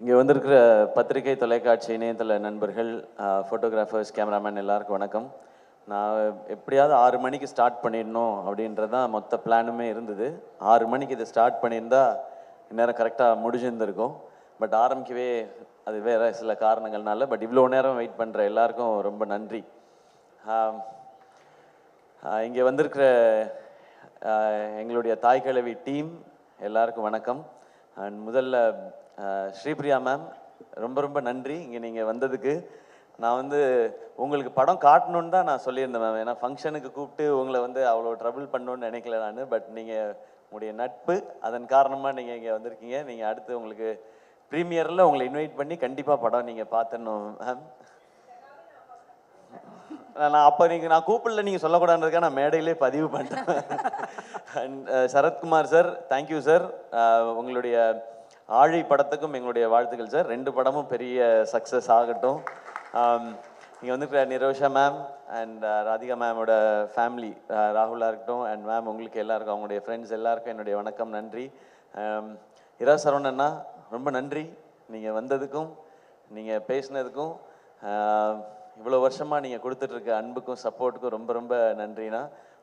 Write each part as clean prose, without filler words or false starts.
இங்கே வந்திருக்கிற பத்திரிகை தொலைக்காட்சி இணையதள நண்பர்கள், ஃபோட்டோகிராஃபர்ஸ், கேமராமேன் எல்லாருக்கும் வணக்கம். நான் எப்படியாவது 6 மணிக்கு ஸ்டார்ட் பண்ணிடணும் அப்படின்றது தான் மொத்த பிளானுமே இருந்தது. 6 மணிக்கு இதை ஸ்டார்ட் பண்ணியிருந்தா இந்நேரம் கரெக்டாக முடிஞ்சிருந்திருக்கும். பட் ஆரம்பிக்கவே அது வேறு சில காரணங்கள்னால. பட் இவ்வளோ நேரம் வெயிட் பண்ணுற எல்லாருக்கும் ரொம்ப நன்றி. இங்கே வந்திருக்கிற எங்களுடைய தாய் கிழவி டீம் எல்லாருக்கும் வணக்கம். அண்ட் முதல்ல ஸ்ரீபிரியா மேம், ரொம்ப ரொம்ப நன்றி இங்கே நீங்கள் வந்ததுக்கு. நான் உங்களுக்கு படம் காட்டணுன்னு தான் நான் சொல்லியிருந்தேன் மேம். ஏன்னா ஃபங்க்ஷனுக்கு கூப்பிட்டு உங்களை அவ்வளோ ட்ரபிள் பண்ணணுன்னு நினைக்கல நான். பட் நீங்கள் உங்களுடைய நட்பு, அதன் காரணமாக நீங்கள் இங்கே வந்திருக்கீங்க. நீங்கள் அடுத்து உங்களுக்கு ப்ரீமியரில் உங்களை இன்வைட் பண்ணி கண்டிப்பாக படம் நீங்கள் பார்த்துடணும் மேம். நான் அப்போ நான் கூப்பிடல, நீங்கள் சொல்லக்கூடாதுன்றதுக்காக நான் மேடையிலே பதிவு பண்ணிட்டேன். And Sarathkumar sir, thank you sir. உங்களுடைய ஆழி படத்துக்கும் எங்களுடைய வாழ்த்துக்கள் சார். 2 படமும் பெரிய சக்ஸஸ் ஆகட்டும். இங்கே வந்துருக்கிற நிரோஷா மேம் அண்ட் ராதிகா மேமோட ஃபேமிலி, ராகுலாக இருக்கட்டும் அண்ட் மேம், உங்களுக்கு எல்லாருக்கும், அவங்களுடைய ஃப்ரெண்ட்ஸ் எல்லாருக்கும் என்னுடைய வணக்கம், நன்றி. இரா சரவணண்ணா, ரொம்ப நன்றி நீங்கள் வந்ததுக்கும் நீங்கள் பேசினதுக்கும். இவ்வளோ வருஷமாக நீங்கள் கொடுத்துட்ருக்க அன்புக்கும் சப்போர்ட்டுக்கும் ரொம்ப ரொம்ப நன்றிண்ணா.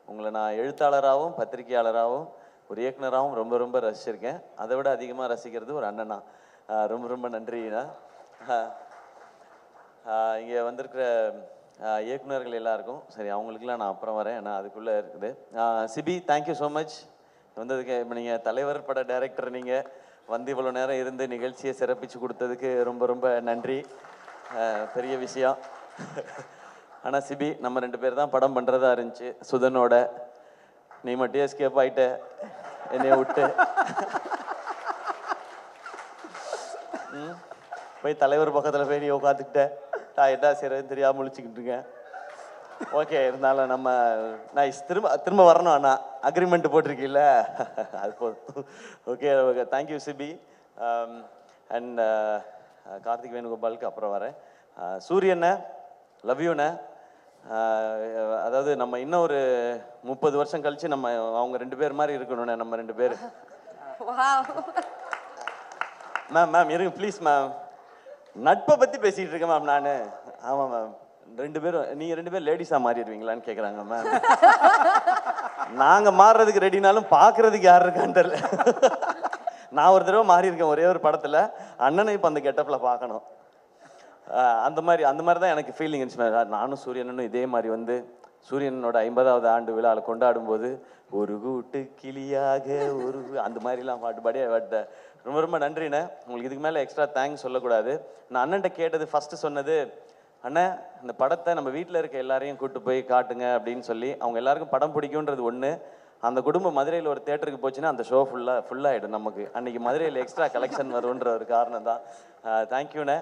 உங்களை நான் எழுத்தாளராகவும் பத்திரிகையாளராகவும் ஒரு இயக்குனராகவும் ரொம்ப ரொம்ப ரசிச்சிருக்கேன். அதை விட அதிகமாக ரசிக்கிறது ஒரு அண்ணனா. ரொம்ப ரொம்ப நன்றிண்ணா. இங்கே வந்திருக்கிற இயக்குனர்கள் எல்லாருக்கும், சரி அவங்களுக்குலாம் நான் அப்புறம் வரேன், ஏன்னா அதுக்குள்ளே இருக்குது. சிபி, தேங்க்யூ ஸோ மச் வந்ததுக்கு. இப்போ நீங்கள் தலைவர் பட டைரக்டர், நீங்கள் இவ்வளோ நேரம் இருந்து நிகழ்ச்சியை சிறப்பித்து கொடுத்ததுக்கு ரொம்ப ரொம்ப நன்றி. பெரிய விஷயம். ஆனால் சிபி, நம்ம 2 பேர் தான் படம் பண்ணுறதா இருந்துச்சு சுதனோட. நீ மட்டும் எஸ்கேப் ஆகிட்ட என்னைய விட்டு. போய் தலைவர் பக்கத்தில் போய் நீ உட்காந்துக்கிட்ட. நான் என்ன செய்யறதுன்னு தெரியாமல் முழிச்சுக்கிட்டு இருக்கேன். ஓகே, இருந்தாலும் நான் திரும்ப வரணும். அண்ணா அக்ரிமெண்ட் போட்டிருக்கீல்ல, அது போதும். Okay okay, thank you Sibi. And Karthik வேணுகோபாலுக்கு அப்புறம் வரேன். சூரியண்ண, லவ் யூண்ண. அதாவது நம்ம இன்னும் ஒரு 30 வருஷம் கழிச்சு நம்ம அவங்க 2 பேர் மாதிரி இருக்கணும்ண்ணே, நம்ம 2 பேர். மேம் இருங்க ப்ளீஸ் மேம். நட்பை பற்றி பேசிகிட்டு இருக்கேன் மேம் நான். ஆமாம் மேம், 2 பேரும், நீங்கள் 2 பேர் லேடிஸாக மாறிடுவீங்களான்னு கேட்குறாங்க மேம். நாங்கள் மாறுறதுக்கு ரெடினாலும் பார்க்குறதுக்கு யார் இருக்கான்னு தெரியல. நான் ஒரு தடவை மாறி இருக்கேன் ஒரே ஒரு படத்தில். அண்ணனை இப்போ அந்த கெட்டப்பில் பார்க்கணும். அந்த மாதிரி தான் எனக்கு ஃபீலிங் இருந்துச்சு. நானும் சூரியனும் இதே மாதிரி சூரியனோட 50வது ஆண்டு விழாவில் கொண்டாடும் போது ஒரு கூட்டு கிளியாக ஒரு அந்த மாதிரிலாம் பாட்டு ரொம்ப ரொம்ப நன்றிண்ணே. உங்களுக்கு இதுக்கு மேலே எக்ஸ்ட்ரா தேங்க்ஸ் சொல்லக்கூடாது. நான் அண்ணன்ட்ட கேட்டது, ஃபஸ்ட்டு சொன்னது, அண்ணன் இந்த படத்தை நம்ம வீட்டில் இருக்க எல்லாரையும் கூப்பிட்டு போய் காட்டுங்க அப்படின்னு சொல்லி. அவங்க எல்லாருக்கும் படம் பிடிக்குன்றது ஒன்று. அந்த குடும்பம் மதுரையில் ஒரு தேட்டருக்கு போச்சுன்னா அந்த ஷோ ஃபுல்லாகிடும் நமக்கு. அன்றைக்கி மதுரையில் எக்ஸ்ட்ரா கலெக்ஷன் வரும்ன்ற ஒரு காரணம் தான். தேங்க்யூண்ணே.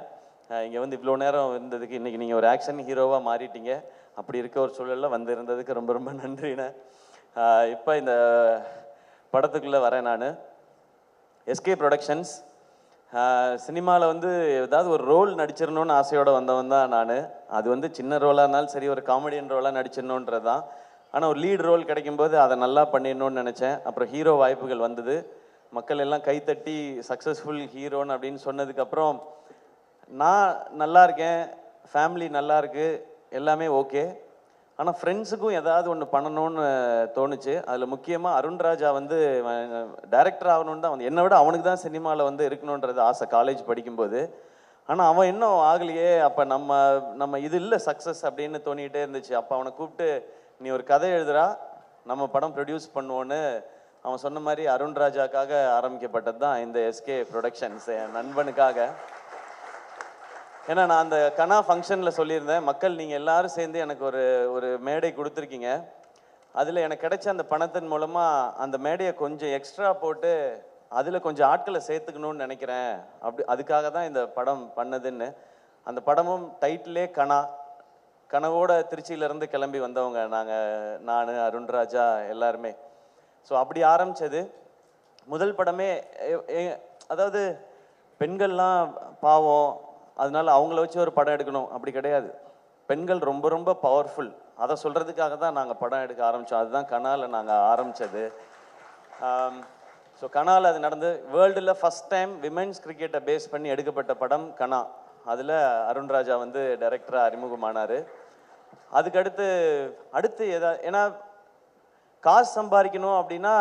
இங்கே இவ்வளோ நேரம் இருந்ததுக்கு. இன்றைக்கி நீங்கள் ஒரு ஆக்ஷன் ஹீரோவாக மாறிட்டீங்க. அப்படி இருக்க ஒரு சூழலில் இருந்ததுக்கு ரொம்ப ரொம்ப நன்றிண்ணே. இப்போ இந்த படத்துக்குள்ளே வரேன் நான். SK productions. சினிமாவில் ஏதாவது ஒரு ரோல் நடிச்சிடணும்னு ஆசையோடு வந்தவன் தான் நான். அது சின்ன ரோலாக இருந்தாலும் சரி, ஒரு காமெடியன் ரோலாக நடிச்சிடணுன்றது தான். ஆனால் ஒரு லீட் ரோல் கிடைக்கும்போது அதை நல்லா பண்ணிடணும்னு நினச்சேன். அப்புறம் ஹீரோ வாய்ப்புகள் வந்தது. மக்கள் எல்லாம் கைத்தட்டி சக்ஸஸ்ஃபுல் ஹீரோன்னு அப்படின்னு சொன்னதுக்கப்புறம் நான் நல்லா இருக்கேன், ஃபேமிலி நல்லா இருக்கு, எல்லாமே ஓகே. ஆனால் ஃப்ரெண்ட்ஸுக்கும் ஏதாவது ஒன்று பண்ணணும்னு தோணுச்சு. அதில் முக்கியமாக அருண்ராஜா டைரக்டர் ஆகணுன்னு தான் என்னை விட அவனுக்கு தான் சினிமாவில் இருக்கணுன்றது ஆசை காலேஜ் படிக்கும்போது. ஆனால் அவன் இன்னும் ஆகலையே. அப்போ நம்ம இது இல்லை சக்ஸஸ் அப்படின்னு தோணிக்கிட்டே இருந்துச்சு. அப்போ அவனை கூப்பிட்டு, நீ ஒரு கதை எழுதுறா, நம்ம படம் ப்ரொடியூஸ் பண்ணுவோன்னு அவன் சொன்ன மாதிரி அருண்ராஜாக்காக ஆரம்பிக்கப்பட்டது தான் இந்த எஸ்கே ப்ரொடக்ஷன்ஸ், என் நண்பனுக்காக. ஏன்னா நான் அந்த கனா ஃபங்க்ஷனில் சொல்லியிருந்தேன், மக்கள் நீங்கள் எல்லாரும் சேர்ந்து எனக்கு ஒரு மேடை கொடுத்துருக்கீங்க. அதில் எனக்கு கிடைச்ச அந்த பணத்தின் மூலமாக அந்த மேடையை கொஞ்சம் எக்ஸ்ட்ரா போட்டு அதில் கொஞ்சம் ஆட்களை சேர்த்துக்கணும்னு நினைக்கிறேன். அதுக்காக தான் இந்த படம் பண்ணதுன்னு. அந்த படமும் டைட்டிலே கனவோட திருச்சியிலேருந்து கிளம்பி வந்தவங்க நான் அருண்ராஜா எல்லாருமே. ஸோ அப்படி ஆரம்பித்தது முதல் படமே. அதாவது பெண்கள்லாம் பாவம், அதனால அவங்கள வச்சு ஒரு படம் எடுக்கணும் அப்படி கிடையாது. பெண்கள் ரொம்ப ரொம்ப பவர்ஃபுல். அதை சொல்கிறதுக்காக தான் நாங்கள் படம் எடுக்க ஆரம்பித்தோம். அதுதான் கனால நாங்கள் ஆரம்பித்தது. ஸோ கனாவில் அது நடந்து வேர்ல்டில் ஃபஸ்ட் டைம் விமென்ஸ் கிரிக்கெட்டை பேஸ் பண்ணி எடுக்கப்பட்ட படம் கனா. அதில் அருண்ராஜா வந்து டைரக்டராக அறிமுகமானார். அதுக்கடுத்து ஏன்னா காசு சம்பாதிக்கணும் அப்படின்னா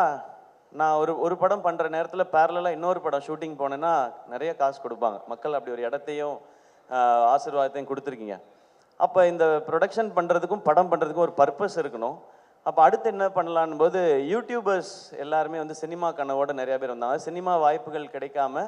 நான் ஒரு படம் பண்ணுற நேரத்தில் பேரலாக இன்னொரு படம் ஷூட்டிங் போனேன்னா நிறைய காசு கொடுப்பாங்க மக்கள். அப்படி ஒரு இடத்தையும் ஆசீர்வாதத்தையும் கொடுத்துருக்கீங்க. அப்போ இந்த ப்ரொடக்ஷன் பண்ணுறதுக்கும் படம் பண்ணுறதுக்கும் ஒரு பர்பஸ் இருக்கணும். அப்போ அடுத்து என்ன பண்ணலான்னு போது யூடியூபர்ஸ் எல்லாருமே வந்து சினிமா கனவோடு நிறையா பேர் வந்தாங்க. சினிமா வாய்ப்புகள் கிடைக்காம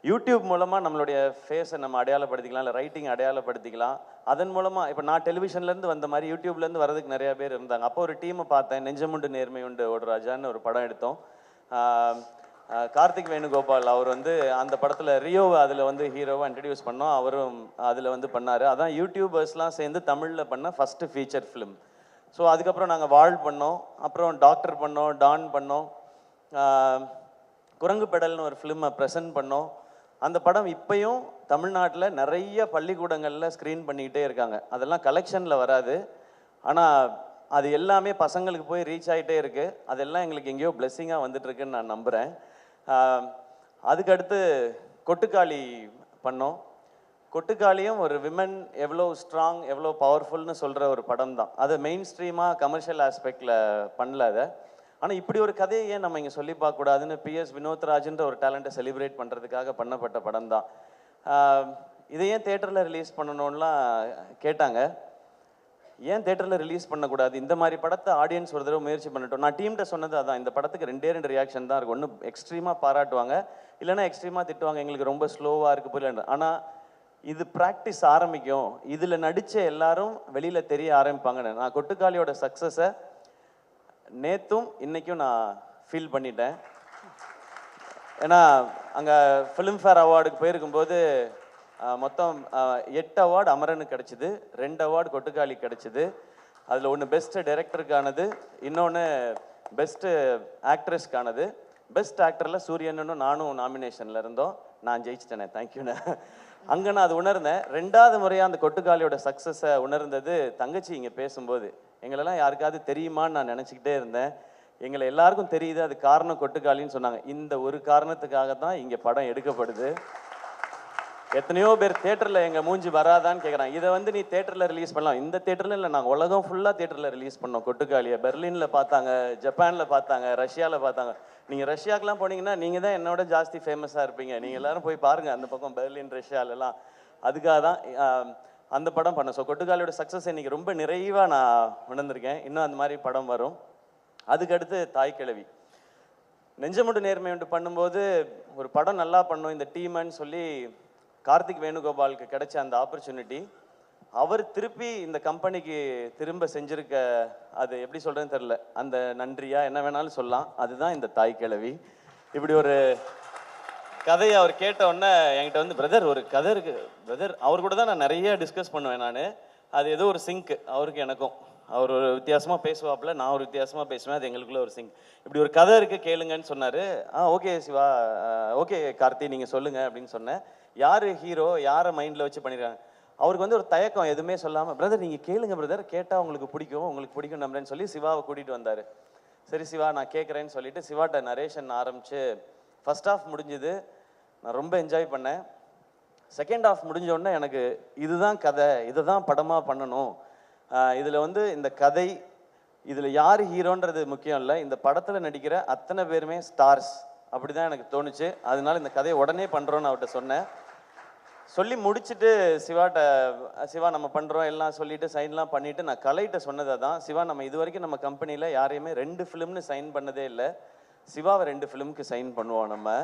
யூடியூப் மூலமாக நம்மளுடைய ஃபேஸை நம்ம அடையாளப்படுத்திக்கலாம், இல்லை ரைட்டிங் அடையாளப்படுத்திக்கலாம். அதன் மூலமாக இப்போ நான் டெலிவிஷன்லேருந்து வந்த மாதிரி யூடியூப்லேருந்து வரதுக்கு நிறையா பேர் இருந்தாங்க. அப்போ ஒரு டீமை பார்த்தேன். நெஞ்சமுண்டு நேர்மை உண்டு ஓடுராஜான்னு ஒரு படம் எடுத்தோம். கார்த்திக் வேணுகோபால் அவர் வந்து அந்த படத்தில் ரியோவை அதில் வந்து ஹீரோவாக இன்ட்ரடியூஸ் பண்ணோம். அவரும் அதில் வந்து பண்ணார். அதான் யூடியூபர்ஸ்லாம் சேர்ந்து தமிழில் பண்ண ஃபஸ்ட்டு ஃபீச்சர் ஃபிலிம். ஸோ அதுக்கப்புறம் நாங்கள் வாழ் பண்ணோம், அப்புறம் டாக்டர் பண்ணோம், டான் பண்ணோம், குரங்கு பெடல்னு ஒரு ஃபிலிமை ப்ரெசென்ட் பண்ணோம். அந்த படம் இப்போயும் தமிழ்நாட்டில் நிறைய பள்ளிக்கூடங்களில் ஸ்க்ரீன் பண்ணிக்கிட்டே இருக்காங்க. அதெல்லாம் கலெக்ஷனில் வராது, ஆனால் அது எல்லாமே பசங்களுக்கு போய் ரீச் ஆகிட்டே இருக்குது. அதெல்லாம் எங்களுக்கு எங்கேயோ பிளெஸ்ஸிங்காக வந்துட்டுருக்குன்னு நான் நம்புகிறேன். அதுக்கடுத்து கொட்டுக்காளி பண்ணோம். கொட்டுக்காளியும் ஒரு விமன் எவ்வளோ ஸ்ட்ராங், எவ்வளோ பவர்ஃபுல்னு சொல்கிற ஒரு படம் தான். அது மெயின் ஸ்ட்ரீமாக கமர்ஷியல் ஆஸ்பெக்டில் பண்ணல அதை. ஆனால் இப்படி ஒரு கதையை ஏன் நம்ம இங்கே சொல்லி பார்க்கக்கூடாதுன்னு PS வினோத்ராஜ்ன்ற ஒரு டேலண்ட்டை செலிப்ரேட் பண்ணுறதுக்காக பண்ணப்பட்ட படம் தான். இதை ஏன் தேட்டரில் ரிலீஸ் பண்ணணும்லாம் கேட்டாங்க. ஏன் தேட்டரில் ரிலீஸ் பண்ணக்கூடாது, இந்த மாதிரி படத்தை ஆடியன்ஸ் ஒரு தடவை முயற்சி பண்ணிட்டோம். நான் டீம்கிட்ட சொன்னது அதான், இந்த படத்துக்கு 2 ரியாக்ஷன் தான் இருக்கும். ஒன்று எக்ஸ்ட்ரீமாக பாராட்டுவாங்க, இல்லைன்னா எக்ஸ்ட்ரீமாக திட்டுவாங்க, எங்களுக்கு ரொம்ப ஸ்லோவாக இருக்குது புரியல. ஆனால் இது ப்ராக்டிஸ் ஆரம்பிக்கும், இதில் நடித்த எல்லாரும் வெளியில் தெரிய ஆரம்பிப்பாங்கன்னு. நான் கொட்டுக்காளியோட சக்ஸஸை நேற்றும் இன்றைக்கும் நான் ஃபீல் பண்ணிட்டேன். ஏன்னா அங்கே ஃபிலிம்ஃபேர் அவார்டுக்கு போயிருக்கும்போது மொத்தம் 8 அவார்டு அமரனுக்கு கிடச்சிது, 2 அவார்டு கொட்டுக்காளி கிடச்சிது. அதில் ஒன்று பெஸ்ட்டு டைரக்டருக்கானது, இன்னொன்று பெஸ்ட்டு ஆக்ட்ரஸ்க்கானது. பெஸ்ட் ஆக்டரில் சூரியனும் நானும் நாமினேஷனில் இருந்தோம். நான் ஜெயிச்சிட்டேனே, தேங்க்யூண்ணே. அங்கே நான் அது உணர்ந்தேன். 2வது முறையாக அந்த கொட்டுக்காளியோட சக்ஸஸை உணர்ந்தது தங்கச்சி இங்கே பேசும்போது. எங்களெல்லாம் யாருக்காவது தெரியுமான்னு நான் நினச்சிக்கிட்டே இருந்தேன். எங்களை எல்லாருக்கும் தெரியுது, அது காரணம் கொட்டுக்காளின்னு சொன்னாங்க. இந்த ஒரு காரணத்துக்காக தான் இங்கே படம் எடுக்கப்படுது. எத்தனையோ பேர் தேட்டரில் எங்கள் மூஞ்சி வராதான்னு கேட்குறாங்க. இதை வந்து நீ தேட்டரில் ரிலீஸ் பண்ணலாம். இந்த தேட்டரில் இல்லை, நாங்கள் உலகம் ஃபுல்லாக தேட்டரில் ரிலீஸ் பண்ணோம் கொட்டுக்காளியை. பெர்லினில் பார்த்தாங்க, ஜப்பானில் பார்த்தாங்க, ரஷ்யாவில் பார்த்தாங்க. நீங்கள் ரஷ்யாக்கெலாம் போனீங்கன்னா நீங்கள் தான் என்னோட ஜாஸ்தி ஃபேமஸாக இருப்பீங்க. நீங்கள் எல்லோரும் போய் பாருங்கள் அந்த பக்கம் பெர்லின், ரஷ்யாலெல்லாம். அதுக்காக தான் அந்த படம் பண்ணேன். ஸோ கொட்டுக்காளியோட சக்ஸஸ் இன்றைக்கி ரொம்ப நிறைவாக நான் உணர்ந்திருக்கேன். இன்னும் அந்த மாதிரி படம் வரும். அதுக்கடுத்து தாய்க்கிழவி. நெஞ்சமுண்டு நேர்மை உண்டு பண்ணும்போது ஒரு படம் நல்லா பண்ணும் இந்த டீம்னு சொல்லி கார்த்திக் வேணுகோபாலுக்கு கிடைச்ச அந்த ஆப்பர்ச்சுனிட்டி அவர் திருப்பி இந்த கம்பெனிக்கு திரும்ப செஞ்சிருக்க, அது எப்படி சொல்கிறேன்னு தெரில, அந்த நன்றியா என்ன வேணாலும் சொல்லலாம். அதுதான் இந்த தாய்க்கிழவி. இப்படி ஒரு கதையை அவர் கேட்ட உடனே என்கிட்ட வந்து, பிரதர் ஒரு கதை இருக்குது பிரதர். அவர் கூட தான் நான் நிறைய டிஸ்கஸ் பண்ணுவேன். நான் அது ஏதோ ஒரு சிங்க் அவருக்கு எனக்கும். அவர் ஒரு வித்தியாசமாக பேசுவாப்புல, நான் ஒரு வித்தியாசமாக பேசுவேன். அது எங்களுக்குள்ள ஒரு சிங்க். இப்படி ஒரு கதை இருக்குது கேளுங்கன்னு சொன்னார். ஓகே சிவா, ஓகே கார்த்தி நீங்கள் சொல்லுங்கள் அப்படின்னு சொன்னேன். யார் ஹீரோ, யாரை மைண்டில் வச்சு பண்ணிடுறாங்க. அவருக்கு வந்து ஒரு தயக்கம், எதுவுமே சொல்லாமல், பிரதர் நீங்கள் கேளுங்க பிரதர், கேட்டால் உங்களுக்கு பிடிக்கும் நம்புறேன்னு சொல்லி சிவாவை கூட்டிகிட்டு வந்தார். சரி சிவா நான் கேட்குறேன்னு சொல்லிட்டு சிவாட்ட நரேஷன் ஆரம்பித்து ஃபர்ஸ்ட் ஹாஃப் முடிஞ்சுது. நான் ரொம்ப என்ஜாய் பண்ணேன். செகண்ட் ஹாஃப் முடிஞ்சோடனே எனக்கு இதுதான் கதை, இதை தான் படமாக பண்ணணும். இதில் வந்து இந்த கதை, இதில் யார் ஹீரோன்றது முக்கியம் இல்லை, இந்த படத்தில் நடிக்கிற அத்தனை பேருமே ஸ்டார்ஸ். அப்படி தான் எனக்கு தோணுச்சு. அதனால இந்த கதையை உடனே பண்ணுறோன்னு அவர்கிட்ட சொன்னேன். சொல்லி முடிச்சுட்டு சிவாட்ட, சிவா நம்ம பண்ணுறோம் எல்லாம் சொல்லிவிட்டு சைன்லாம் பண்ணிவிட்டு நான் கலைகிட்ட சொன்னதை தான், சிவா நம்ம இது வரைக்கும் நம்ம கம்பெனியில் யாரையுமே 2 ஃபிலிம்னு சைன் பண்ணதே இல்லை, சிவாவை 2 ஃபிலிமுக்கு சைன் பண்ணுவோம் நம்ம.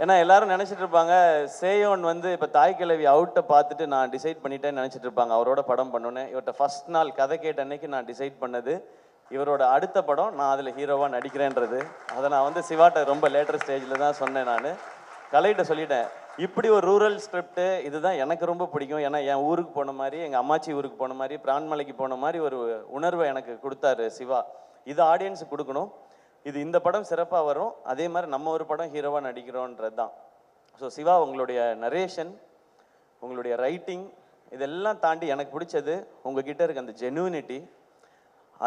ஏன்னா எல்லாரும் நினச்சிட்டு இருப்பாங்க சேயோன் வந்து இப்போ தாய்க்கிழவி அவுட்டை பார்த்துட்டு நான் டிசைட் பண்ணிட்டேன்னு நினச்சிட்டு இருப்பாங்க அவரோட படம் பண்ணோன்னே. இவர்கிட்ட ஃபர்ஸ்ட் நாள் கதை கேட்ட அன்னைக்கு நான் டிசைட் பண்ணது இவரோட அடுத்த படம் நான் அதில் ஹீரோவாக நடிக்கிறேன்றது. அதை நான் வந்து சிவாட்ட ரொம்ப லேட்டர் ஸ்டேஜில் தான் சொன்னேன். நான் கலைகிட்ட சொல்லிட்டேன், இப்படி ஒரு ரூரல் ஸ்கிரிப்ட் இதுதான் எனக்கு ரொம்ப பிடிக்கும். ஏன்னா என் ஊருக்கு போன மாதிரி, எங்கள் அம்மாச்சி ஊருக்கு போன மாதிரி, பிரான்மலைக்கு போன மாதிரி ஒரு உணர்வை எனக்கு கொடுத்தாரு சிவா. இது ஆடியன்ஸுக்கு கொடுக்கணும், இது இந்த படம் சிறப்பாக வரும், அதே மாதிரி நம்ம ஒரு படம் ஹீரோவாக நடிக்கிறோன்றது தான். ஸோ சிவா உங்களுடைய நரேஷன், உங்களுடைய ரைட்டிங், இதெல்லாம் தாண்டி எனக்கு பிடிச்சது உங்ககிட்ட இருக்க அந்த ஜெனுவினிட்டி.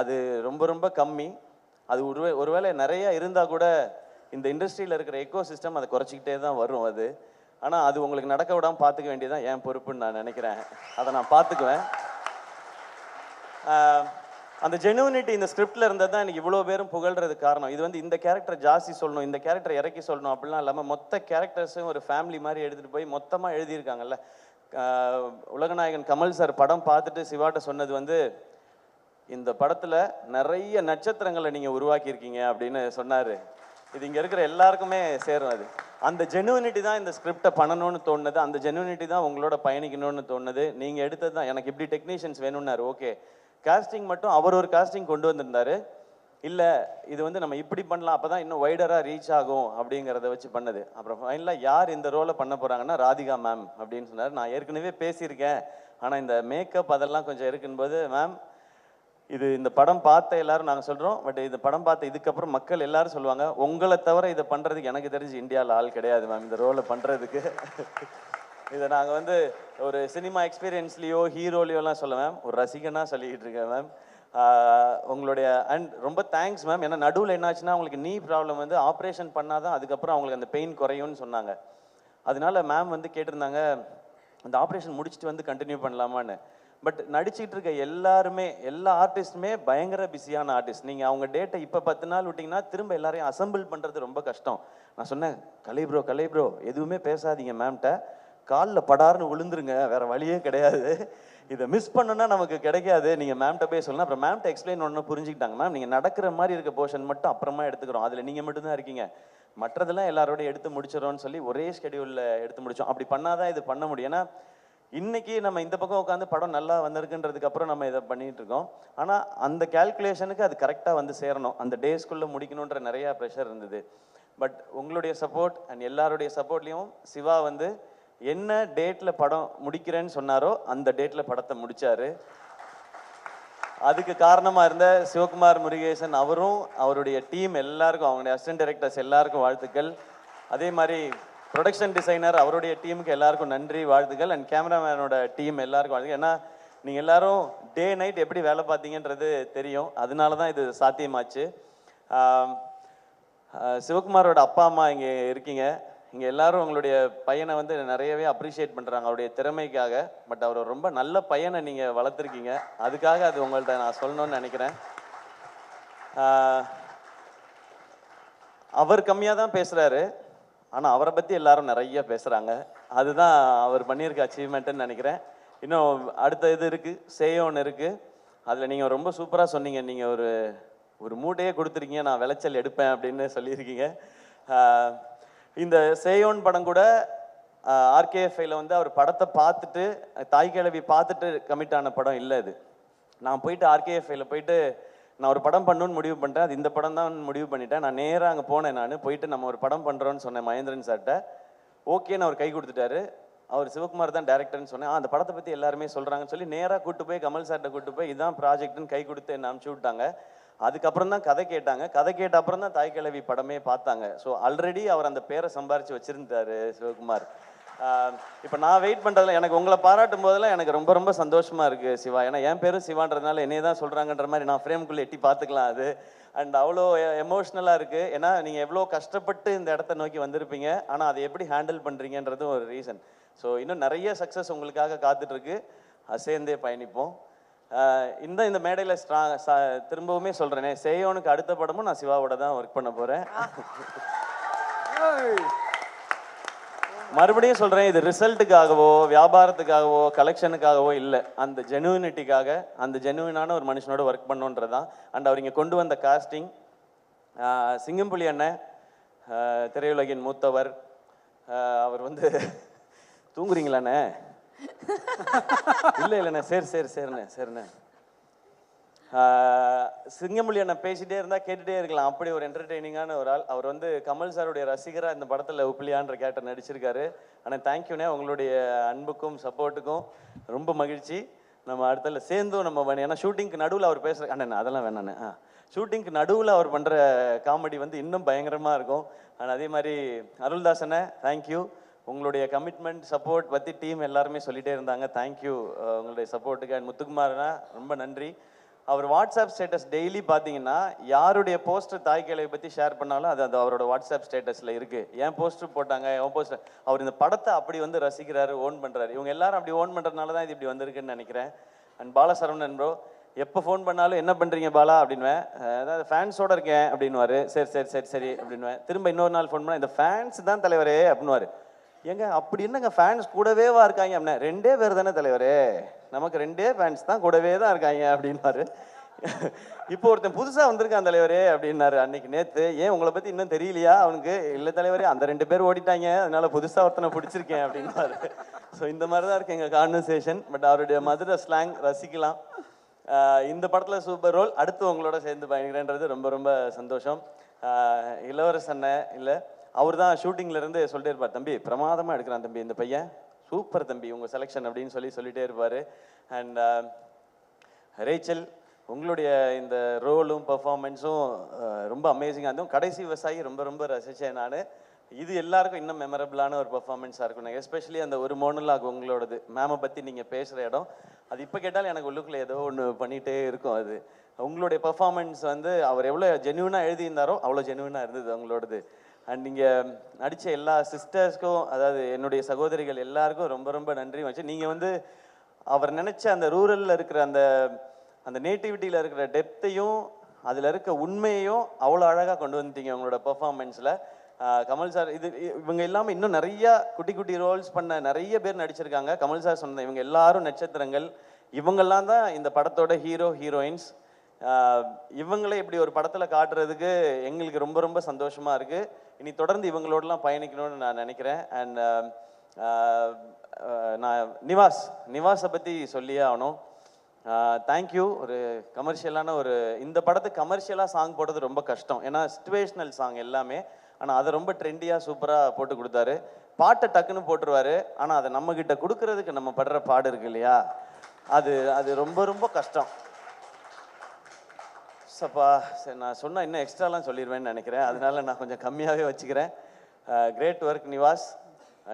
அது ரொம்ப ரொம்ப கம்மி. அது ஒருவேளை நிறைய இருந்தால் கூட இந்த இண்டஸ்ட்ரியில் இருக்கிற எக்கோ சிஸ்டம் அதை குறைச்சிக்கிட்டே தான் வரும் அது. ஆனால் அது உங்களுக்கு நடக்க விடாமல் பார்த்துக்க வேண்டியதான் என் பொறுப்புன்னு நான் நினைக்கிறேன். அதை நான் பார்த்துக்குவேன். அந்த ஜெனுவினிட்டி இந்த ஸ்கிரிப்டில் இருந்தது தான் எனக்கு இவ்வளோ பேரும் புகழ்றதுக்கு காரணம். இது வந்து இந்த கேரக்டர் ஜாஸ்தி சொல்லணும், இந்த கேரக்டர் இறக்கி சொல்லணும் அப்படிலாம் இல்லாமல் மொத்த கேரக்டர்ஸும் ஒரு ஃபேமிலி மாதிரி எடுத்துகிட்டு போய் மொத்தமாக எழுதியிருக்காங்கல்ல. உலகநாயகன் கமல் சார் படம் பார்த்துட்டு சிவாட்ட சொன்னது வந்து, இந்த படத்தில் நிறைய நட்சத்திரங்களை நீங்கள் உருவாக்கியிருக்கீங்க அப்படின்னு சொன்னார். இது இங்கே இருக்கிற எல்லாருக்குமே சேரும். அது அந்த ஜெனுவினிட்டி தான் இந்த ஸ்கிரிப்டை பண்ணணும்னு தோணுது. அந்த ஜெனுவினிட்டி தான் உங்களோட பயணிக்கணும்னு தோணுது. நீங்கள் எடுத்தது தான். எனக்கு இப்படி டெக்னீஷியன்ஸ் வேணும்னாரு. ஓகே, காஸ்டிங் மட்டும் அவர் ஒரு காஸ்டிங் கொண்டு வந்திருந்தாரு. இல்லை இது வந்து நம்ம இப்படி பண்ணலாம், அப்போ தான் இன்னும் வைடராக ரீச் ஆகும் அப்படிங்கிறத வச்சு பண்ணது. அப்புறம் ஃபைனலாக யார் இந்த ரோலை பண்ண போகிறாங்கன்னா ராதிகா மேம் அப்படின்னு சொன்னார். நான் ஏற்கனவே பேசியிருக்கேன், ஆனால் இந்த மேக்கப் அதெல்லாம் கொஞ்சம் இருக்கும்போது, மேம் இது இந்த படம் பார்த்த எல்லாரும் நாங்கள் சொல்கிறோம், பட் இந்த படம் பார்த்த இதுக்கப்புறம் மக்கள் எல்லாரும் சொல்லுவாங்க, உங்களை தவிர இதை பண்ணுறதுக்கு எனக்கு தெரிஞ்சு இந்தியாவில் ஆள் கிடையாது மேம் இந்த ரோலை பண்ணுறதுக்கு. இதை நாங்கள் வந்து ஒரு சினிமா எக்ஸ்பீரியன்ஸ்லேயோ ஹீரோலையோலாம் சொல்ல மேம், ஒரு ரசிகனாக சொல்லிக்கிட்டு இருக்கேன் மேம். உங்களுடைய அண்ட் ரொம்ப தேங்க்ஸ் மேம். ஏன்னா நடுவில் என்னாச்சுன்னா அவங்களுக்கு நீ ப்ராப்ளம் வந்து ஆப்ரேஷன் பண்ணாதான் அதுக்கப்புறம் அவங்களுக்கு அந்த பெயின் குறையும்னு சொன்னாங்க. அதனால மேம் வந்து கேட்டிருந்தாங்க, அந்த ஆப்ரேஷன் முடிச்சுட்டு வந்து கண்டினியூ பண்ணலாமான்னு. பட் நடிச்சிட்டு இருக்க எல்லாருமே, எல்லா ஆர்டிஸ்ட்டுமே பயங்கர பிஸியான ஆர்டிஸ்ட். நீங்கள் அவங்க டேட்டை இப்போ 10 நாள் விட்டிங்கன்னா திரும்ப எல்லாரையும் அசம்பிள் பண்ணுறது ரொம்ப கஷ்டம். நான் சொன்னேன், கலை ப்ரோ எதுவுமே பேசாதீங்க மேம்கிட்ட, காலில் படார்னு விழுந்துருங்க, வேற வழியே கிடையாது. இதை மிஸ் பண்ணுன்னா நமக்கு கிடைக்காது, நீங்கள் மேம்கிட்ட போய் சொல்லணும். அப்புறம் மேம்கிட்ட எக்ஸ்பிளைன் ஒன்று புரிஞ்சுக்கிட்டாங்க. மேம் நீங்கள் நடக்கிற மாதிரி இருக்க போர்ஷன் மட்டும் அப்புறமா எடுத்துக்கிறோம், அதில் நீங்கள் மட்டும்தான் இருக்கீங்க, மற்றதெல்லாம் எல்லாரோடையும் எடுத்து முடிச்சிடறோம்னு சொல்லி ஒரே ஸ்கெடியூலில் எடுத்து முடித்தோம். அப்படி பண்ணாதான் இது பண்ண முடியும். ஏன்னா இன்னைக்கு நம்ம இந்த பக்கம் உட்காந்து படம் நல்லா வந்திருக்குன்றதுக்கு அப்புறம் நம்ம இதை பண்ணிட்டு இருக்கோம். ஆனால் அந்த கேல்குலேஷனுக்கு அது கரெக்டாக வந்து சேரணும், அந்த டேஸ்க்குள்ளே முடிக்கணுன்ற நிறையா ப்ரெஷர் இருந்தது. பட் உங்களுடைய சப்போர்ட் அண்ட் எல்லாருடைய சப்போர்ட்லேயும் சிவா வந்து என்ன டேட்டில் படம் முடிக்கிறேன்னு சொன்னாரோ அந்த டேட்டில் படத்தை முடித்தார். அதுக்கு காரணமாக இருந்த சிவகுமார் முருகேசன் அவரும் அவருடைய டீம் எல்லாருக்கும், அவங்களுடைய அசிஸ்டன்ட் டைரக்டர்ஸ் எல்லாருக்கும் வாழ்த்துக்கள். அதே மாதிரி ப்ரொடக்ஷன் டிசைனர் அவருடைய டீமுக்கு எல்லாருக்கும் நன்றி, வாழ்த்துக்கள். அண்ட் கேமராமேனோட டீம் எல்லாருக்கும் வாழ்த்துக்கள். ஏன்னா நீங்கள் எல்லாரும் டே நைட் எப்படி வேலை பார்த்தீங்கன்றது தெரியும், அதனால தான் இது சாத்தியமாச்சு. சிவகுமாரோட அப்பா அம்மா இங்கே இருக்கீங்க, இங்கே எல்லாரும் உங்களுடைய பையனை வந்து நிறையவே அப்ரிஷியேட் பண்ணுறாங்க அவருடைய திறமைக்காக. பட் அவர் ரொம்ப நல்ல பையனை நீங்கள் வளர்த்துருக்கீங்க, அதுக்காக அது உங்கள்கிட்ட நான் சொல்லணும்னு நினைக்கிறேன். அவர் கம்மியாக தான் பேசுகிறாரு, ஆனால் அவரை பற்றி எல்லாரும் நிறைய பேசுகிறாங்க. அதுதான் அவர் பண்ணியிருக்க அச்சீவ்மெண்ட்டுன்னு நினைக்கிறேன். இன்னும் அடுத்த இது இருக்குது, சேயோன் இருக்குது. அதில் நீங்கள் ரொம்ப சூப்பராக சொன்னீங்க, நீங்கள் ஒரு மூட்டையே கொடுத்துருக்கீங்க, நான் விளைச்சல் எடுப்பேன் அப்படின்னு சொல்லியிருக்கீங்க. இந்த சேயோன் படம் கூட ஆர்கேஎஃப்ஐயில் வந்து அவர் படத்தை பார்த்துட்டு, தாய் கிழவி பார்த்துட்டு கமிட் ஆன படம் இல்லை இது. நான் போயிட்டு ஆர்கேஎஃப்ஐயில் போயிட்டு நான் ஒரு படம் பண்ணணும்னு முடிவு பண்ணிட்டேன், அது இந்த படம் தான் முடிவு பண்ணிட்டேன். நான் நேராக அங்கே போனேன், நான் போயிட்டு நம்ம ஒரு படம் பண்ணுறோன்னு சொன்னேன் மகேந்திரன் சார்கிட்ட. ஓகேன்னு அவர் கை கொடுத்துட்டாரு. அவர் சிவகுமார் தான் டேரக்டர்னு சொன்னேன். அந்த படத்தை பற்றி எல்லாருமே சொல்கிறாங்கன்னு சொல்லி நேராக கூப்பிட்டு போய் கமல் சார்கிட்ட கூப்பிட்டு போய் இதான் ப்ராஜெக்ட்னு கை கொடுத்து என்ன அனுப்பிச்சி விட்டாங்க. அதுக்கப்புறம் தான் கதை கேட்டாங்க, கதை கேட்ட அப்புறம் தான் தாய் கிழவி படமே பார்த்தாங்க. ஸோ ஆல்ரெடி அவர் அந்த பேரை சம்பாரித்து வச்சுருந்தார் சிவகுமார். இப்போ நான் வெயிட் பண்ணுறதுல எனக்கு உங்களை பாராட்டும் போதெல்லாம் எனக்கு ரொம்ப ரொம்ப சந்தோஷமாக இருக்குது சிவா. ஏன்னா என் பேரும் சிவான்றதுனால என்னையே தான் சொல்கிறாங்கன்ற மாதிரி நான் ஃப்ரேம்குள்ளே எட்டி பார்த்துக்கலாம் அது. அண்ட் அவ்வளோ எமோஷ்னலாக இருக்குது. ஏன்னா நீங்கள் எவ்வளோ கஷ்டப்பட்டு இந்த இடத்த நோக்கி வந்திருப்பீங்க, ஆனால் அதை எப்படி ஹேண்டில் பண்ணுறீங்கன்றதும் ஒரு ரீசன். ஸோ இன்னும் நிறைய சக்ஸஸ் உங்களுக்காக காத்துட்ருக்கு, சேர்ந்தே பயணிப்போம். இந்த மேடையில் திரும்பவுமே சொல்கிறேனே, சேயோனுக்கு அடுத்த படமும் நான் சிவாவோட தான் ஒர்க் பண்ண போகிறேன். மறுபடியும் சொல்கிறேன், இது ரிசல்ட்டுக்காகவோ வியாபாரத்துக்காகவோ கலெக்ஷனுக்காகவோ இல்லை, அந்த ஜெனுவினிட்டிக்காக, அந்த ஜெனுவினான ஒரு மனுஷனோட ஒர்க் பண்ணுன்றது தான். அண்ட் அவர் இங்கே கொண்டு வந்த காஸ்டிங், சிங்கம்புலி அண்ணன் திரையுலகின் மூத்தவர், அவர் வந்து தூங்குறீங்களாண்ணே? இல்லைண்ணே, சரிண்ணே. சிங்கமொழி அண்ணன் பேசிகிட்டே இருந்தால் கேட்டுகிட்டே இருக்கலாம், அப்படி ஒரு என்டர்டெய்னிங்கான ஒரு ஆள். அவர் வந்து கமல் சாருடைய ரசிகராக இந்த படத்தில் உப்பிலியான்ற கேரக்டர் நடிச்சிருக்காரு. ஆனால் தேங்க்யூண்ணே, உங்களுடைய அன்புக்கும் சப்போர்ட்டுக்கும் ரொம்ப மகிழ்ச்சி. நம்ம அடுத்தல சேர்ந்தும் நம்ம ஏன்னா ஷூட்டிங்க்கு நடுவில் அவர் பேசுகிற அண்ணன் அதெல்லாம் வேணாண்ணே. ஷூட்டிங்க்கு நடுவில் அவர் பண்ணுற காமெடி வந்து இன்னும் பயங்கரமாக இருக்கும். ஆனால் அதே மாதிரி அருள்தாசனை தேங்க்யூ, உங்களுடைய கமிட்மெண்ட் சப்போர்ட் பற்றி டீம் எல்லாருமே சொல்லிகிட்டே இருந்தாங்க. தேங்க்யூ உங்களுடைய சப்போர்ட்டுக்கு. அண்ட் முத்துக்குமார்னா ரொம்ப நன்றி. அவர் வாட்ஸ்அப் ஸ்டேட்டஸ் டெய்லி பார்த்தீங்கன்னா யாருடைய போஸ்டர் தாய் கிழவி பற்றி ஷேர் பண்ணாலும் அது அவரோட வாட்ஸ்அப் ஸ்டேட்டஸில் இருக்குது. ஏன் போஸ்டர் போட்டாங்க, என் போஸ்டர், அவர் இந்த படத்தை அப்படி வந்து ரசிக்கிறாரு, ஓன் பண்ணுறாரு. இவங்க எல்லாரும் அப்படி ஓன் பண்ணுறதுனால தான் இது இப்படி வந்திருக்குன்னு நினைக்கிறேன். அண்ட் பாலசரவணன் ப்ரோ எப்போ ஃபோன் பண்ணாலும் என்ன பண்ணுறீங்க பாலா அப்படின்வேன். அதாவது ஃபேன்ஸோடு இருக்கேன் அப்படின்வாரு. சரி சரி சரி சரி அப்படின்வேன். திரும்ப இன்னொரு நாள் ஃபோன் பண்ணால் இந்த ஃபேன்ஸ் தான் தலைவரே அப்படின்வாரு. ஏங்க அப்படி என்னங்க ஃபேன்ஸ் கூடவேவா இருக்காங்க அப்படின்னா, 2 பேர் தானே தலைவரே, நமக்கு 2 ஃபேன்ஸ் தான் கூடவே தான் இருக்காங்க அப்படின்னாரு. இப்போ ஒருத்தன் புதுசாக வந்திருக்கான் தலைவரே அப்படின்னாரு அன்னைக்கு நேற்று. ஏன் உங்களை பற்றி இன்னும் தெரியலையா அவனுக்கு? இல்லை தலைவரே, அந்த 2 பேர் ஓடிட்டாங்க, அதனால புதுசாக ஒருத்தனை பிடிச்சிருக்கேன் அப்படின்னாரு. ஸோ இந்த மாதிரி தான் இருக்கு எங்கள் கான்வர்சேஷன். பட் அவருடைய மதுரை ஸ்லாங் ரசிக்கலாம். இந்த படத்தில் சூப்பர் ரோல். அடுத்து உங்களோட சேர்ந்து பயணிக்கிறேன்றது ரொம்ப ரொம்ப சந்தோஷம். இளவரசன் இல்லை, அவர் தான் ஷூட்டிங்லேருந்து சொல்லிட்டே இருப்பார், தம்பி பிரமாதமாக எடுக்கிறான் தம்பி இந்த பையன், சூப்பர் தம்பி உங்கள் செலெக்ஷன் அப்படின்னு சொல்லிட்டே இருப்பார். அண்ட் ரேச்சல், உங்களுடைய இந்த ரோலும் பர்ஃபார்மன்ஸும் ரொம்ப அமேசிங்காக இருந்தும். கடைசி விவசாயி ரொம்ப ரொம்ப ரசித்தேன் நான். இது எல்லாருக்கும் இன்னும் மெமரபிளான ஒரு பர்ஃபார்மன்ஸாக இருக்கும். எஸ்பெஷலி அந்த ஒரு மோனலாக் உங்களோடது, மேமை பற்றி நீங்கள் பேசுகிற இடம், அது இப்போ கேட்டாலும் எனக்கு உள்ளுக்குள்ளே ஏதோ ஒன்று பண்ணிகிட்டே இருக்கும். அது உங்களுடைய பர்ஃபார்மன்ஸ் வந்து அவர் எவ்வளோ ஜென்யூனாக எழுதியிருந்தாரோ அவ்வளோ ஜென்யூனாக இருந்தது உங்களோடது. அண்ட் நீங்கள் நடித்த எல்லா சிஸ்டர்ஸ்க்கும், அதாவது என்னுடைய சகோதரிகள் எல்லாருக்கும் ரொம்ப ரொம்ப நன்றி வச்சு. நீங்கள் வந்து அவர் நினச்ச அந்த ரூரலில் இருக்கிற அந்த நேட்டிவிட்டியில் இருக்கிற டெப்த்தையும் அதில் இருக்க உண்மையையும் அவ்வளோ அழகாக கொண்டு வந்துட்டீங்க உங்களோட பர்ஃபார்மன்ஸில். கமல் சார், இவங்க இல்லாமல் இன்னும் நிறையா குட்டி குட்டி ரோல்ஸ் பண்ண நிறைய பேர் நடிச்சிருக்காங்க. கமல் சார் சொன்ன இவங்க எல்லாரும் நட்சத்திரங்கள். இவங்கெல்லாம் தான் இந்த படத்தோட ஹீரோ ஹீரோயின்ஸ். இவங்களே இப்படி ஒரு படத்தில் காட்டுறதுக்கு எங்களுக்கு ரொம்ப ரொம்ப சந்தோஷமாக இருக்குது. இனி தொடர்ந்து இவங்களோடலாம் பயணிக்கணும்னு நான் நினைக்கிறேன். அண்ட் நான் நிவாஸை பற்றி சொல்லியே ஆகணும். தேங்க்யூ. ஒரு கமர்ஷியலான இந்த படத்துக்கு கமர்ஷியலாக சாங் போடுறது ரொம்ப கஷ்டம், ஏன்னா சிச்சுவேஷ்னல் சாங் எல்லாமே. ஆனால் அதை ரொம்ப ட்ரெண்டியாக சூப்பராக போட்டு கொடுத்தாரு. பாட்டை டக்குன்னு போட்டுருவார், ஆனால் அதை நம்மக்கிட்ட கொடுக்கறதுக்கு நம்ம படுற பாடு இருக்கு இல்லையா, அது ரொம்ப ரொம்ப கஷ்டம். சப்பா சரி, நான் சொன்னால் இன்னும் எக்ஸ்ட்ராலாம் சொல்லிடுவேன்னு நினைக்கிறேன், அதனால நான் கொஞ்சம் கம்மியாகவே வச்சுக்கிறேன். Great work Nivas.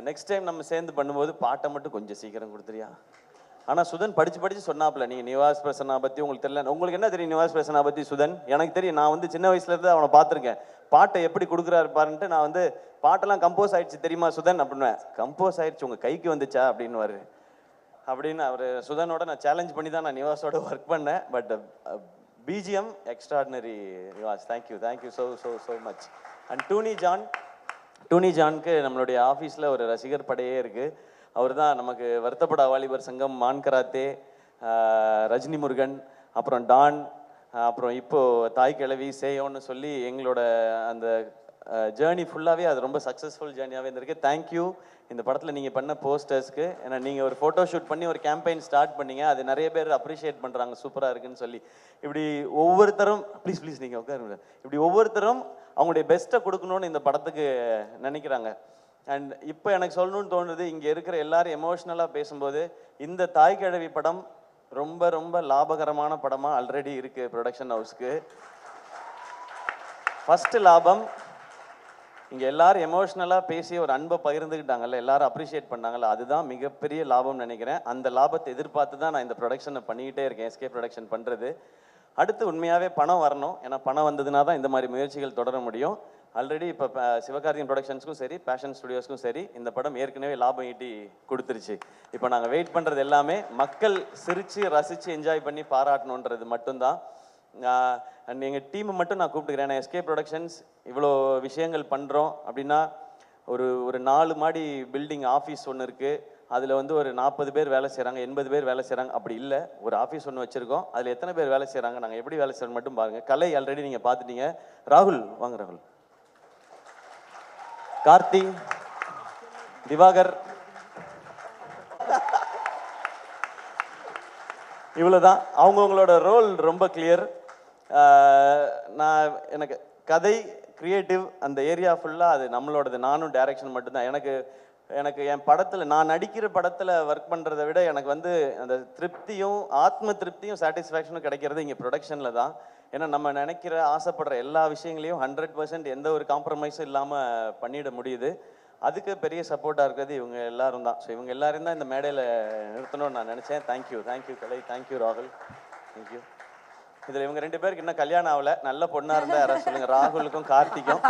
Next time நம்ம சேர்ந்து பண்ணும்போது பாட்டை மட்டும் கொஞ்சம் சீக்கிரம் கொடுத்துறியா? ஆனால் சுதன் படித்து சொன்னாப்புல, நீங்கள் நிவாஸ் பிரசன்னா பற்றி உங்களுக்கு தெரியல. உங்களுக்கு என்ன தெரியும் நிவாஸ் பிரசன்னா பற்றி சுதன்? எனக்கு தெரியும், நான் வந்து சின்ன வயசுலேருந்து அவனை பார்த்துருக்கேன். பாட்டை எப்படி கொடுக்குறாரு பாருன்ட்டு நான் வந்து பாட்டெல்லாம் கம்போஸ் ஆயிடுச்சு தெரியுமா சுதன் அப்படின்னுவேன். கம்போஸ் ஆயிடுச்சு உங்கள் கைக்கு வந்துச்சா அப்படின்னு அவர் சுதனோட நான் சேலஞ்ச் பண்ணி தான் நான் நிவாஸோட ஒர்க் பண்ணேன். But BGM extraordinary Nivas. Thank you so much. And டூனி ஜானுக்கு நம்மளுடைய ஆஃபீஸில் ஒரு ரசிகர் படையே இருக்குது. அவர் தான் நமக்கு வருத்தப்பட வாலிபர் சங்கம், மான் கராத்தே, ரஜினி முருகன், அப்புறம் டான், அப்புறம் இப்போது தாய் கிழவி, சேயோன்னு சொல்லி எங்களோட அந்த ஜேர்னி ஃபுல்லாகவே அது ரொம்ப சக்ஸஸ்ஃபுல் ஜேர்னியாகவே இருந்திருக்கு. தேங்க்யூ இந்த படத்தில் நீங்கள் பண்ண போஸ்டர்ஸ்க்கு. ஏன்னா நீங்கள் ஒரு ஃபோட்டோ ஷூட் பண்ணி ஒரு கேம்பெயின் ஸ்டார்ட் பண்ணீங்க, அது நிறைய பேர் அப்ரிஷியேட் பண்ணுறாங்க, சூப்பராக இருக்குன்னு சொல்லி. இப்படி ஒவ்வொருத்தரும் ப்ளீஸ் நீங்கள் உட்காருங்க, இப்படி ஒவ்வொருத்தரும் அவங்களுடைய பெஸ்ட்டை கொடுக்கணுன்னு இந்த படத்துக்கு நினைக்கிறாங்க. அண்ட் இப்போ எனக்கு சொல்லணும்னு தோணுது, இங்கே இருக்கிற எல்லாரும் எமோஷ்னலாக பேசும்போது இந்த தாய் கிழவி படம் ரொம்ப ரொம்ப லாபகரமான படமாக ஆல்ரெடி இருக்குது ப்ரொடக்ஷன் ஹவுஸ்க்கு. ஃபஸ்ட்டு லாபம், இங்கே எல்லாரும் எமோஷ்னலாக பேசி ஒரு அன்பை பகிர்ந்துக்கிட்டாங்கல்ல, எல்லாரும் அப்ரிஷியேட் பண்ணாங்கல்ல, அதுதான் மிகப்பெரிய லாபம்னு நினைக்கிறேன். அந்த லாபத்தை எதிர்பார்த்து தான் நான் இந்த ப்ரொடக்ஷனை பண்ணிக்கிட்டே இருக்கேன், எஸ்கே ப்ரொடக்ஷன் பண்ணுறது. அடுத்து உண்மையாகவே பணம் வரணும், ஏன்னா பணம் வந்ததுனா தான் இந்த மாதிரி முயற்சிகள் தொடர முடியும். ஆல்ரெடி இப்போ சிவகார்த்திகேயன் ப்ரொடக்ஷன்ஸ்க்கும் சரி, பேஷன் ஸ்டுடியோஸ்க்கும் சரி, இந்த படம் ஏற்கனவே லாபம் ஈட்டி கொடுத்துருச்சு. இப்போ நாங்கள் வெயிட் பண்ணுறது எல்லாமே மக்கள் சிரித்து ரசித்து என்ஜாய் பண்ணி பாராட்டணுன்றது மட்டும்தான். அண்ட் எங்கள் டீமை மட்டும் நான் கூப்பிட்டுக்கிறேன். ஏன்னா எஸ்கே ப்ரொடக்ஷன்ஸ் இவ்வளோ விஷயங்கள் பண்ணுறோம் அப்படின்னா, ஒரு 4 மாடி பில்டிங் ஆஃபீஸ் ஒன்று இருக்குது, அதில் வந்து ஒரு 40 பேர் வேலை செய்கிறாங்க, 80 பேர் வேலை செய்கிறாங்க. அப்படி இல்லை, ஒரு ஆஃபீஸ் ஒன்று வச்சுருக்கோம், அதில் எத்தனை பேர் வேலை செய்கிறாங்க, நாங்கள் எப்படி வேலை செய்கிறோம் மட்டும் பாருங்கள். கலை ஆல்ரெடி நீங்கள் பார்த்துட்டீங்க. ராகுல் வாங்க, ராகுல், கார்த்தி, திவாகர், இவ்வளோதான். அவங்கவுங்களோட ரோல் ரொம்ப கிளியர். எனக்கு கதை, கிரியேட்டிவ், அந்த ஏரியா ஃபுல்லாக அது நம்மளோடது. நானும் டைரக்ஷன் மட்டும்தான். எனக்கு என் படத்தில், நான் நடிக்கிற படத்தில் ஒர்க் பண்ணுறதை விட எனக்கு வந்து அந்த திருப்தியும் ஆத்ம திருப்தியும் சாட்டிஸ்ஃபேக்ஷனும் கிடைக்கிறது இங்கே ப்ரொடக்ஷனில் தான். ஏன்னா நம்ம நினைக்கிற ஆசைப்படுற எல்லா விஷயங்களையும் 100% எந்த ஒரு காம்ப்ரமைஸும் இல்லாமல் பண்ணிட முடியுது. அதுக்கு பெரிய சப்போர்ட்டாக இருக்கிறது இவங்க எல்லாரும் தான். ஸோ இவங்க எல்லாரும் தான் இந்த மேடையில் நிறுத்தணும்னு நான் நினச்சேன். தேங்க்யூ கலை, தேங்க்யூ ராகுல், தேங்க்யூ. இதில் இவங்க 2 பேருக்கு இன்னும் கல்யாணம் ஆகல. நல்ல பொண்ணாக இருந்தால் யாராவது சொல்லுங்கள். ராகுலுக்கும் கார்த்திக்கும்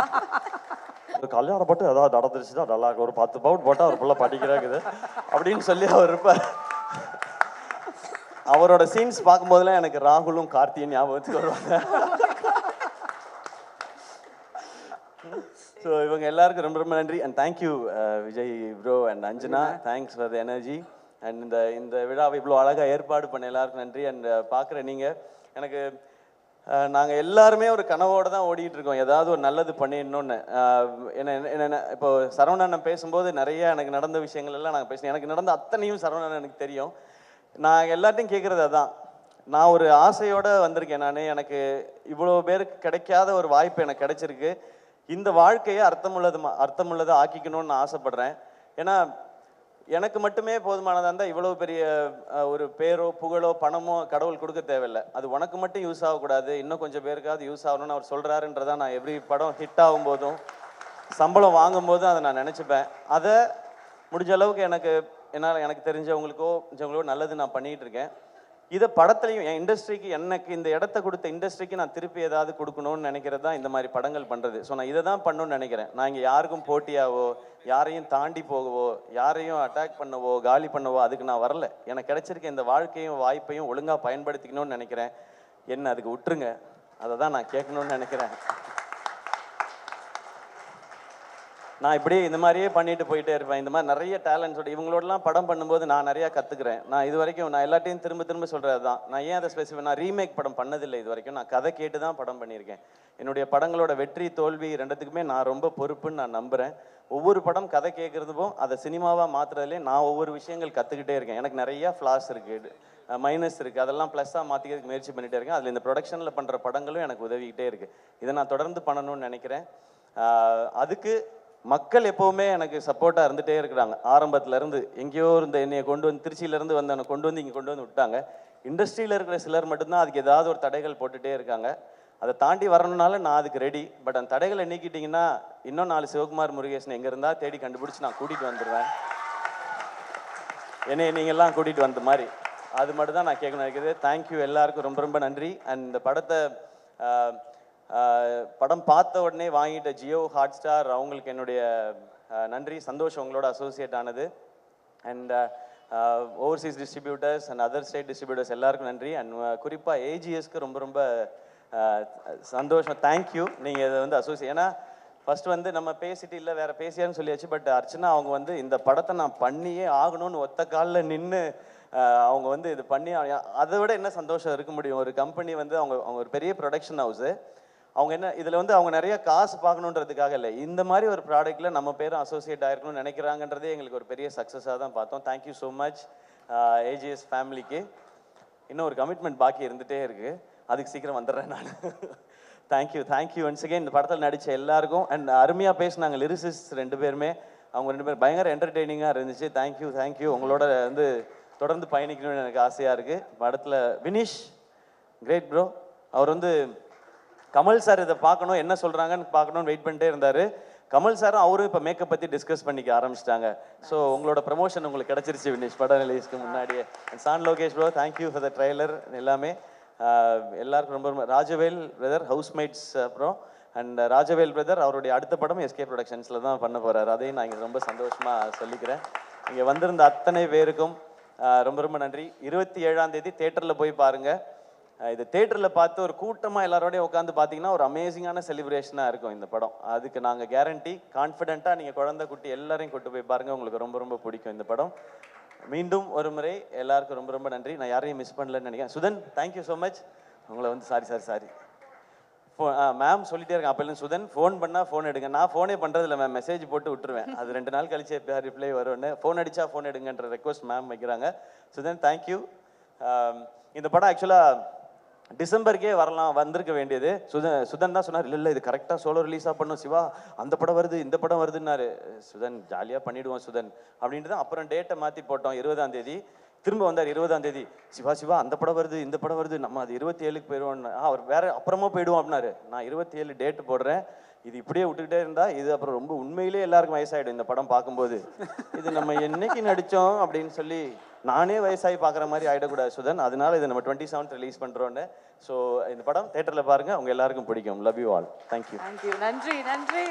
ஒரு கல்யாணம் மட்டும் ஏதாவது நடந்துருச்சுன்னா நல்லா இருக்கும். ஒரு 10 பவுன் போட்டால் ஒரு பிள்ளை படிக்கிறாக்குது அப்படின்னு சொல்லி அவர் இருப்பார். அவரோட சீன்ஸ் பார்க்கும்போதெல்லாம் எனக்கு ராகுலும் கார்த்தியும் ஞாபகத்துக்கு வருவாங்க. ஸோ இவங்க எல்லாருக்கும் ரொம்ப ரொம்ப நன்றி. And thank you Vijay bro and Anjana. Thanks for the energy. And இந்த விழாவை இவ்வளோ அழகாக ஏற்பாடு பண்ண எல்லாருக்கும் நன்றி. அண்ட் பார்க்குற நீங்கள் எனக்கு நாங்கள் எல்லாருமே ஒரு கனவோடு தான் ஓடிட்டு இருக்கோம், ஏதாவது ஒரு நல்லது பண்ணிடணும்னு. என்ன இப்போ சரவணன் பேசும்போது நிறைய எனக்கு நடந்த விஷயங்கள் எல்லாம் நாங்கள் பேசினோம். எனக்கு நடந்த அத்தனையும் சரவணன் எனக்கு தெரியும். நான் எல்லாத்தையும் கேட்குறது அதான். நான் ஒரு ஆசையோடு வந்திருக்கேன். எனக்கு இவ்வளோ பேருக்கு கிடைக்காத ஒரு வாய்ப்பு எனக்கு கிடைச்சிருக்கு. இந்த வாழ்க்கையை அர்த்தமுள்ளதை ஆக்கிக்கணும்னு நான் ஆசைப்படுறேன். ஏன்னா எனக்கு மட்டுமே போதுமானதாக இருந்தால் இவ்வளோ பெரிய ஒரு பேரோ புகழோ பணமோ கடவுள் கொடுக்க தேவையில்லை. அது உனக்கு மட்டும் யூஸ் ஆகக்கூடாது, இன்னும் கொஞ்சம் பேருக்காவது யூஸ் ஆகணும்னு அவர் சொல்கிறாருன்றதான் நான் எவ்ரி படம் ஹிட் ஆகும் போதும் சம்பளம் வாங்கும் போதும் அதை நான் நினச்சிப்பேன். அதை முடிஞ்ச அளவுக்கு எனக்கு தெரிஞ்சவங்களுக்கோ நல்லது நான் பண்ணிகிட்டு இருக்கேன். இதை படத்துலையும் என் இண்டஸ்ட்ரிக்கு எனக்கு இந்த இடத்த கொடுத்த இண்டஸ்ட்ரிக்கு நான் திருப்பி ஏதாவது கொடுக்கணும்னு நினைக்கிறது தான் இந்த மாதிரி படங்கள் பண்ணுறது. ஸோ நான் இதை தான் பண்ணணும்னு நினைக்கிறேன். நான் இங்கே யாருக்கும் போட்டியாவோ யாரையும் தாண்டி போகவோ யாரையும் அட்டாக் பண்ணவோ காலி பண்ணவோ அதுக்கு நான் வரல. எனக்கு கிடைச்சிருக்க இந்த வாழ்க்கையும் வாய்ப்பையும் ஒழுங்காக பயன்படுத்திக்கணும்னு நினைக்கிறேன். என்ன அதுக்கு விட்டுருங்க, அதை தான் நான் கேட்கணும்னு நினைக்கிறேன். நான் இப்படியே இந்த மாதிரியே பண்ணிட்டு போயிட்டே இருப்பேன். இந்த மாதிரி நிறைய டேலண்ட்ஸோட இவங்களோடலாம் படம் பண்ணும்போது நான் நிறையா கற்றுக்குறேன். நான் இது வரைக்கும் நான் எல்லாத்தையும் திரும்ப சொல்கிறது தான். நான் ஏன் அதை நான் ரீமேக் படம் பண்ணதில்லை இது வரைக்கும். நான் கதை கேட்டு தான் படம் பண்ணியிருக்கேன். என்னுடைய படங்களோட வெற்றி தோல்வி ரெண்டுத்துக்குமே நான் ரொம்ப பொறுப்புன்னு நான் நம்புகிறேன். ஒவ்வொரு படம் கதை கேட்குறதுக்கும் அதை சினிமாவாக மாற்றுறதுலேயே நான் ஒவ்வொரு விஷயங்கள் கற்றுக்கிட்டே இருக்கேன். எனக்கு நிறையா ஃப்ளாஸ் இருக்குது, மைனஸ் இருக்குது, அதெல்லாம் ப்ளஸ்ஸாக மாற்றிக்கிறதுக்கு முயற்சி பண்ணிகிட்டே இருக்கேன். அதில் இந்த ப்ரொடக்ஷனில் பண்ணுற படங்களும் எனக்கு உதவிக்கிட்டே இருக்குது. இதை நான் தொடர்ந்து பண்ணணும்னு நினைக்கிறேன். அதுக்கு மக்கள் எப்போவுமே எனக்கு சப்போர்ட்டாக இருந்துகிட்டே இருக்கிறாங்க. ஆரம்பத்துலேருந்து எங்கேயோ இருந்த என்னையை கொண்டு வந்து திருச்சியிலேருந்து வந்தவனை கொண்டு வந்து இங்கே கொண்டு வந்து விட்டாங்க. இண்டஸ்ட்ரியில் இருக்கிற சிலர் மட்டும்தான் அதுக்கு ஏதாவது ஒரு தடைகள் போட்டுகிட்டே இருக்காங்க. அதை தாண்டி வரணுனால நான் அதுக்கு ரெடி. பட் அந்த தடைகளை நீக்கிட்டிங்கன்னா இன்னும் 4 சிவகுமார் முருகேசன் எங்கே இருந்தால் தேடி கண்டுபிடிச்சி நான் கூட்டிகிட்டு வந்துடுவேன். என்னையை நீங்கள்லாம் கூட்டிகிட்டு வந்த மாதிரி அது மட்டும் தான் நான் கேட்கணும் நினைக்கிறது. தேங்க்யூ எல்லாருக்கும் ரொம்ப ரொம்ப நன்றி. அண்ட் இந்த படம் பார்த்த உடனே வாங்கிட்ட ஜியோ ஹாட்ஸ்டார் அவங்களுக்கு என்னுடைய நன்றி. சந்தோஷம் உங்களோட அசோசியேட் ஆனது. And Overseas distributors and other state distributors எல்லாருக்கும் நன்றி. அண்ட் குறிப்பாக ஏஜிஎஸ்க்கு ரொம்ப ரொம்ப சந்தோஷம். தேங்க்யூ. நீங்கள் இதை அசோசியேட், ஏன்னா ஃபர்ஸ்ட் நம்ம பேசிட்டு இல்லை வேறு பேசியான்னு சொல்லியாச்சு. பட் அர்ச்சனா அவங்க இந்த படத்தை நான் பண்ணியே ஆகணும்னு ஒத்த காலில் நின்று அவங்க இது பண்ணி, அதை விட என்ன சந்தோஷம் இருக்க முடியும்? ஒரு கம்பெனி அவங்க ஒரு பெரிய ப்ரொடக்ஷன் ஹவுஸு. அவங்க என்ன இதில் அவங்க நிறைய காசு பார்க்கணுன்றதுக்காக இல்லை, இந்த மாதிரி ஒரு ப்ராடக்ட்டில் நம்ம பேரும் அசோசியேட் ஆகிருக்கணும்னு நினைக்கிறாங்கன்றதே எங்களுக்கு ஒரு பெரிய சக்ஸஸாக தான் பார்த்தோம். தேங்க்யூ ஸோ மச் ஏஜிஎஸ் ஃபேமிலிக்கு. இன்னும் ஒரு கமிட்மெண்ட் பாக்கி இருந்துகிட்டே இருக்குது, அதுக்கு சீக்கிரம் வந்துடுறேன் நான். Thank you once again. இந்த படத்தில் நடித்த எல்லாருக்கும் அண்ட் அருமையாக பேசினாங்க லிரிசிஸ் 2 பேருமே. அவங்க 2 பேரும் பயங்கர என்டர்டெய்னிங்காக இருந்துச்சு. தேங்க்யூ. உங்களோட தொடர்ந்து பயணிக்கணும்னு எனக்கு ஆசையாக இருக்குது. படத்தில் வினிஷ் கிரேட் ப்ரோ. அவர் கமல் சார் இதை பார்க்கணும் என்ன சொல்கிறாங்கன்னு பார்க்கணுன்னு வெயிட் பண்ணிட்டே இருந்தார். கமல் சாரும் அவரும் இப்போ மேக்கப் பற்றி டிஸ்கஸ் பண்ணிக்க ஆரம்பிச்சிட்டாங்க. ஸோ உங்களோட ப்ரமோஷன் உங்களுக்கு கிடச்சிருச்சு வினிஷ், படம் ரிலீஸ்க்கு முன்னாடியே. சான் Lokesh bro thank you for the trailer எல்லாமே. எல்லாருக்கும் ரொம்ப ராஜவேல் பிரதர் ஹவுஸ்மேட்ஸ் அப்புறம் அண்ட் ராஜவேல் பிரதர் அவருடைய அடுத்த படம் எஸ்கே ப்ரொடக்ஷன்ஸில் தான் பண்ண போகிறார். அதையும் நான் இங்கே ரொம்ப சந்தோஷமாக சொல்லிக்கிறேன். இங்கே வந்திருந்த அத்தனை பேருக்கும் ரொம்ப ரொம்ப நன்றி. 27ஆம் தேதி தேட்டரில் போய் பாருங்கள். இது தேட்டரில் பார்த்து ஒரு கூட்டமாக எல்லாரோடையும் உட்காந்து பார்த்தீங்கன்னா ஒரு அமேசிங்கான செலிப்ரேஷனாக இருக்கும் இந்த படம். அதுக்கு நாங்கள் கேரண்டி. கான்ஃபிடென்ட்டாக நீங்கள் குழந்தை குட்டி எல்லாரையும் கூட்டு போய் பாருங்கள், உங்களுக்கு ரொம்ப ரொம்ப பிடிக்கும் இந்த படம். மீண்டும் ஒரு முறை எல்லாருக்கும் ரொம்ப ரொம்ப நன்றி. நான் யாரையும் மிஸ் பண்ணலன்னு நினைக்கிறேன். Sudhan thank you so much. உங்களை சாரி மேம் சொல்லிட்டே இருக்கேன் அப்போலேருந்து. சுதன் ஃபோன் பண்ணால் ஃபோன் எடுங்க. நான் ஃபோனே பண்ணுறதில்ல மேம், மெசேஜ் போட்டு விட்டுருவேன். அது 2 நாள் கழிச்சு எப்போ ரிப்ளை வரும்னு. ஃபோன் அடித்தா ஃபோன் எடுங்கன்ற ரெக்வஸ்ட் மேம் வைக்கிறாங்க. சுதன் தேங்க்யூ. இந்த படம் ஆக்சுவலாக டிசம்பருக்கே வந்திருக்க வேண்டியது. சுதன் தான் சொன்னார், இல்லை இது கரெக்டாக சோலோ ரிலீஸாக பண்ணும் சிவா, அந்த படம் வருது இந்த படம் வருதுன்னாரு. சுதன் ஜாலியாக பண்ணிவிடுவோம் சுதன் அப்படின்ட்டு தான் அப்புறம் டேட்டை மாற்றி போட்டோம் 20ஆம் தேதி. திரும்ப வந்தார் 20ஆம் தேதி. சிவா சிவா அந்த படம் வருது, இந்த படம் வருது, நம்ம அது 27க்கு போயிடுவோம்னு. அவர் வேற அப்புறமா போயிடுவோம் அப்படின்னாரு. நான் 27 டேட் போடுறேன், இது இப்படியே விட்டுக்கிட்டே இருந்தா இது அப்புறம் ரொம்ப உண்மையிலே எல்லாருக்கும் வயசாயிடும் இந்த படம் பார்க்கும்போது. இது நம்ம என்னைக்கு நடிச்சோம் அப்படின்னு சொல்லி நானே வயசாகி பார்க்குற மாதிரி ஆயிடக்கூடாது சுதன், அதனால இதை நம்ம 27th ரிலீஸ் பண்றோன்னு. ஸோ இந்த படம் தேட்டரில் பாருங்க, உங்க எல்லாருக்கும் பிடிக்கும். Love you all. தேங்க்யூ. நன்றி நன்றி.